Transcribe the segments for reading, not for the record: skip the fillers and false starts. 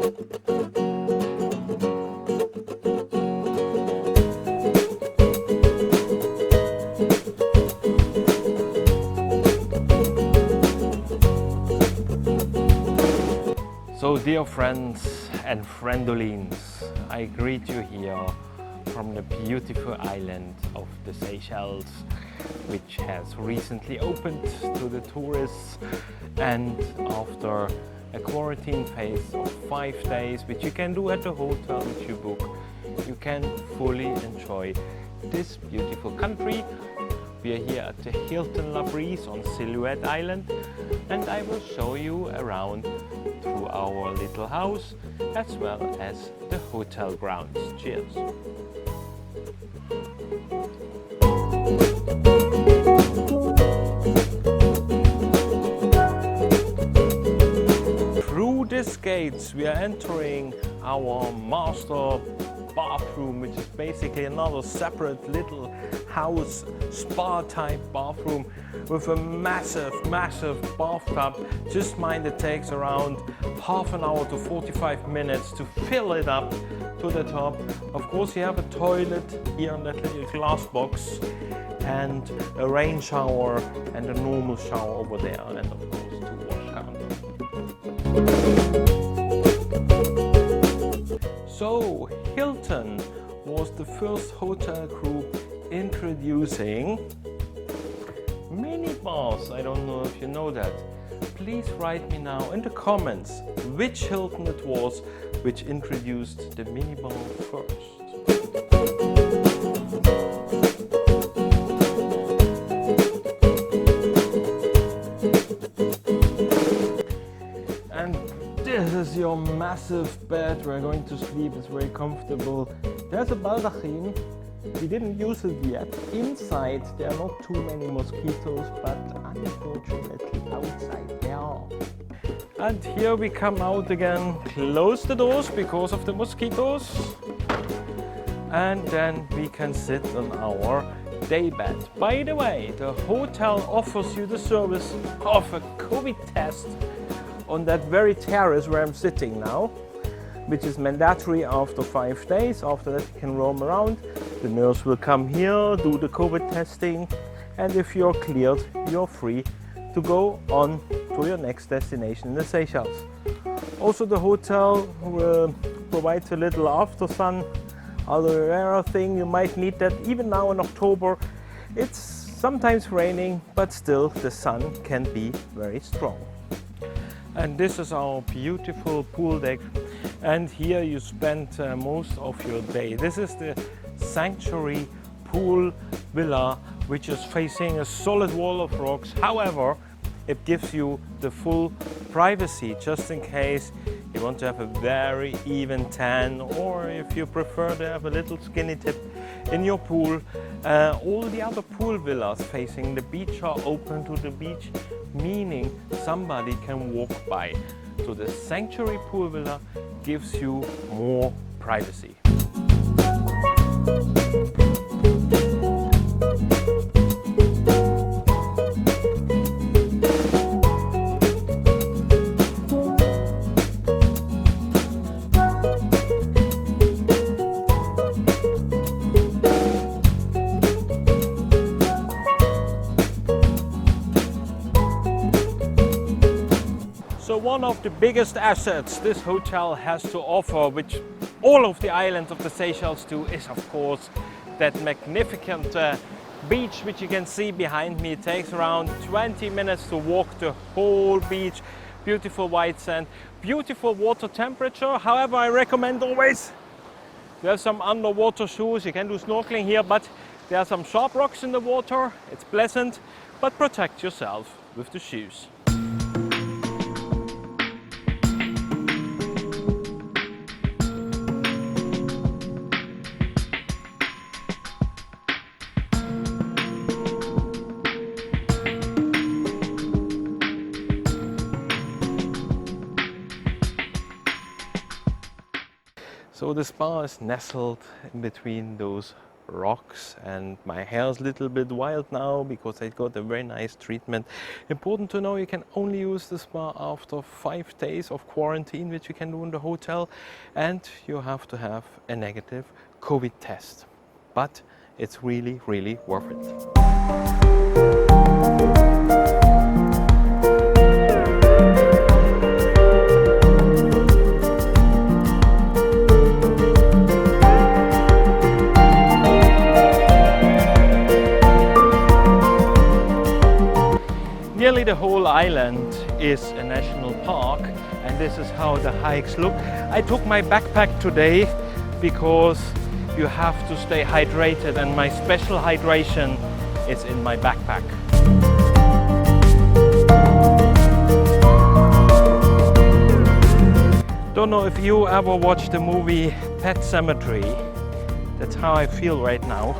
So dear friends and friendolines, I greet you here from the beautiful island of the Seychelles, which has recently opened to the tourists, and after a quarantine phase of 5 days, which you can do at the hotel which you book, you can fully enjoy this beautiful country. We are here at the Hilton Labriz on Silhouette Island, and I will show you around through our little house as well as the hotel grounds. Cheers! Through these gates we are entering our master bathroom, which is basically another separate little house spa type bathroom with a massive bathtub. Just mind it takes around half an hour to 45 minutes to fill it up to the top. Of course you have a toilet here in that little glass box, and a rain shower and a normal shower over there, and of course 2 wash counters. So Hilton was the first hotel group introducing minibars. I don't know if you know that. Please write me now in the comments which Hilton it was which introduced the minibar first. And this is your massive bed. We're going to sleep. It's very comfortable. There's a baldachin. We didn't use it yet. Inside there are not too many mosquitoes, but unfortunately outside there are. And here we come out again, close the doors because of the mosquitoes, and then we can sit on our day bed. By the way, the hotel offers you the service of a COVID test on that very terrace where I'm sitting now, which is mandatory after 5 days. After that you can roam around. The nurse will come here, do the COVID testing, and if you're cleared, you're free to go on to your next destination in the Seychelles. Also the hotel provides a little after sun aloe vera thing. You might need that even now in October. It's sometimes raining, but still the sun can be very strong. And this is our beautiful pool deck, and here you spend most of your day. This is the Sanctuary Pool Villa, which is facing a solid wall of rocks. However, it gives you the full privacy, just in case you want to have a very even tan, or if you prefer to have a little skinny tip in your pool. All the other pool villas facing the beach are open to the beach, meaning somebody can walk by. So the Sanctuary Pool Villa gives you more privacy. So one of the biggest assets this hotel has to offer, which all of the islands of the Seychelles do, is of course that magnificent beach which you can see behind me. It takes around 20 minutes to walk the whole beach. Beautiful white sand, beautiful water temperature. However, I recommend always to have some underwater shoes. You can do snorkeling here, but there are some sharp rocks in the water. It's pleasant, but protect yourself with the shoes. So the spa is nestled in between those rocks, and my hair is a little bit wild now because I got a very nice treatment. Important to know, you can only use the spa after 5 days of quarantine, which you can do in the hotel, and you have to have a negative COVID test. But it's really, really worth it. Nearly the whole island is a national park, and this is how the hikes look. I took my backpack today because you have to stay hydrated, and my special hydration is in my backpack. Don't know if you ever watched the movie Pet Sematary. That's how I feel right now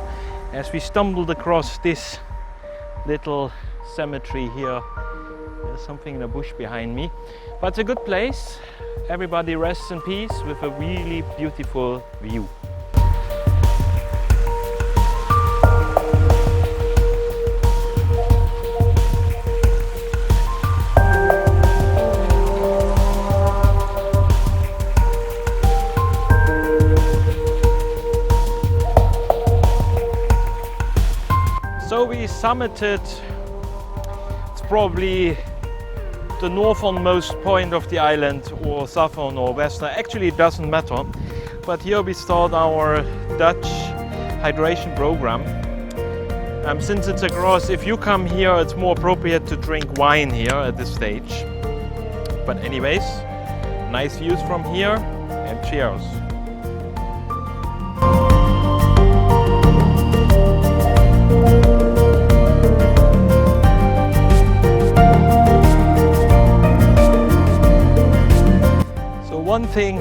as we stumbled across this little cemetery here. There's something in a bush behind me, but it's a good place. Everybody rests in peace with a really beautiful view. So we summited, it's probably the northernmost point of the island, or southern or western, actually it doesn't matter. But here we start our Dutch hydration program. Since it's across, if you come here, it's more appropriate to drink wine here at this stage. But anyways, nice views from here, and cheers. One thing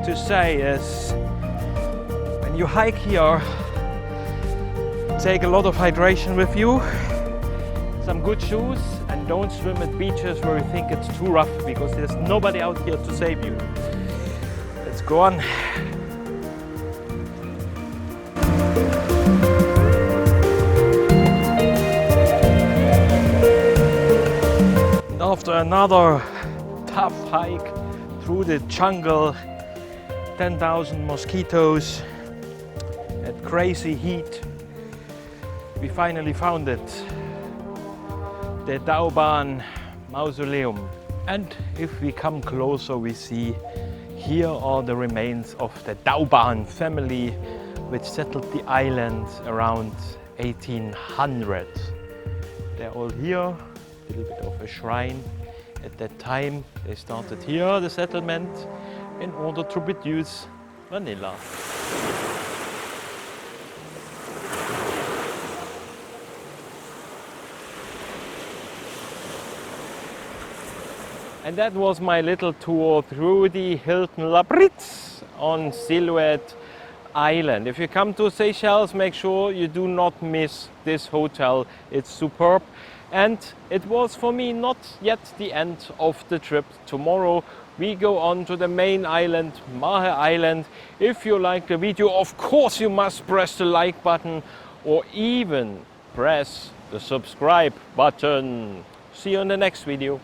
to say is, when you hike here, take a lot of hydration with you, some good shoes, and don't swim at beaches where you think it's too rough, because there's nobody out here to save you. Let's go on. After another tough hike through the jungle, 10,000 mosquitoes, at crazy heat, we finally found it, the Dauban Mausoleum. And if we come closer, we see here are the remains of the Dauban family, which settled the island around 1800. They're all here, a little bit of a shrine. At that time, they started here, the settlement, in order to produce vanilla. And that was my little tour through the Hilton Labriz on Silhouette Island. If you come to Seychelles, make sure you do not miss this hotel. It's superb. And it was for me not yet the end of the trip. Tomorrow we go on to the main island, Mahe Island. If you like the video, of course you must press the like button, or even press the subscribe button. See you in the next video.